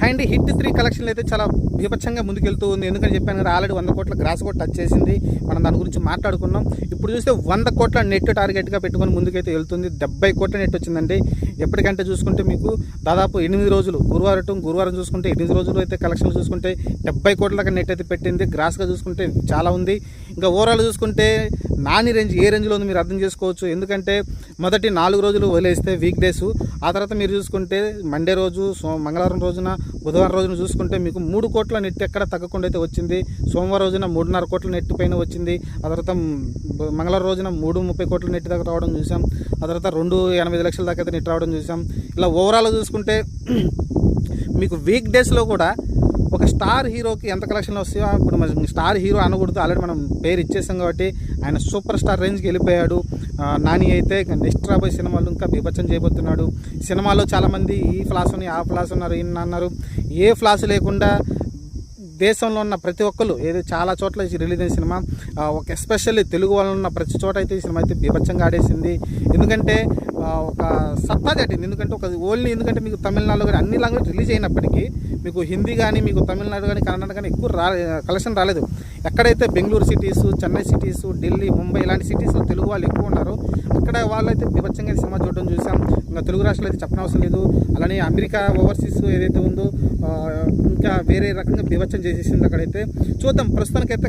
And hit 3 కలెక్షన్లు అయితే చాలా బీభత్సంగా ముందుకెళ్తూ ఉంది. ఎందుకని చెప్పాను కదా, ఆల్రెడీ 100 కోట్ల గ్రాస్ కూడా టచ్ చేసింది. మనం దాని గురించి మాట్లాడుకున్నాం. ఇప్పుడు చూస్తే 100 కోట్ల నెట్ టార్గెట్గా పెట్టుకొని ముందుకైతే వెళ్తుంది. 70 కోట్ల నెట్ వచ్చిందండి. ఎప్పటికంటే చూసుకుంటే మీకు దాదాపు 8 రోజులు, గురువారం చూసుకుంటే 8 రోజులు అయితే కలెక్షన్లు చూసుకుంటే 70 కోట్ల దాకా నెట్ అయితే పెట్టింది. గ్రాస్గా చూసుకుంటే చాలా ఉంది. ఇంకా ఓవరాల్ చూసుకుంటే నాని రేంజ్ ఏ రేంజ్లో ఉంది మీరు అర్థం చేసుకోవచ్చు. ఎందుకంటే మొదటి 4 రోజులు వదిలేస్తే వీక్ డేస్, ఆ తర్వాత మీరు చూసుకుంటే మండే రోజు, మంగళవారం రోజున, బుధవారం రోజున చూసుకుంటే మీకు 3 కోట్ల నెట్ ఎక్కడ తగ్గకుండా అయితే వచ్చింది. సోమవారం రోజున 3.5 కోట్ల నెట్ పైన వచ్చింది. ఆ తర్వాత మంగళవారం రోజున 3.30 కోట్ల నెట్ దాకా రావడం చూసాం. ఆ తర్వాత 2.8 లక్షల దాకా అయితే నెట్ రావడం చూసాం. ఇలా ఓవరాల్ చూసుకుంటే మీకు వీక్ డేస్లో కూడా ఒక స్టార్ హీరోకి ఎంత కలెక్షన్లు వస్తాయో, ఇప్పుడు మనం స్టార్ హీరో అనకూడదు, ఆల్రెడీ మనం పేరు ఇచ్చేసాం కాబట్టి ఆయన సూపర్ స్టార్ రేంజ్కి వెళ్ళిపోయాడు. నాని అయితే నెక్స్ట్ రాబోయే సినిమాలు ఇంకా బీభత్సం చేయబోతున్నాడు. సినిమాలో చాలామంది ఈ ఫ్లాస్ ఉన్నాయి, ఆ ఫ్లాస్ ఉన్నారు, ఇన్ని అన్నారు. ఏ ఫ్లాస్ లేకుండా దేశంలో ఉన్న ప్రతి ఒక్కరు ఏదో చాలా చోట్ల రిలీజ్ అయిన సినిమా, ఒక ఎస్పెషల్లీ తెలుగు వాళ్ళు ఉన్న ప్రతి చోట అయితే ఈ సినిమా అయితే బీభత్సంగా ఆడేసింది. ఎందుకంటే ఒక సత్తా దాటింది. ఎందుకంటే ఎందుకంటే మీకు తమిళనాడులో కానీ అన్ని లాంగ్వేజ్ రిలీజ్ అయినప్పటికీ మీకు హిందీ కానీ, మీకు తమిళనాడు కానీ, కన్నడ కానీ ఎక్కువ కలెక్షన్ రాలేదు. ఎక్కడైతే బెంగళూరు సిటీస్, చెన్నై సిటీస్, ఢిల్లీ, ముంబై ఇలాంటి సిటీస్లో తెలుగు వాళ్ళు ఎక్కువ ఉన్నారు. అక్కడ వాళ్ళైతే బీభత్సంగా సినిమా చూడడం చూసాం. ఇంకా తెలుగు రాష్ట్రాలు అయితే చెప్పనవసరం లేదు. అలానే అమెరికా ఓవర్సీస్ ఏదైతే ఉందో ఇంకా వేరే రకంగా బీభత్సం చేసేసింది అక్కడైతే. చూద్దాం. ప్రస్తుతానికైతే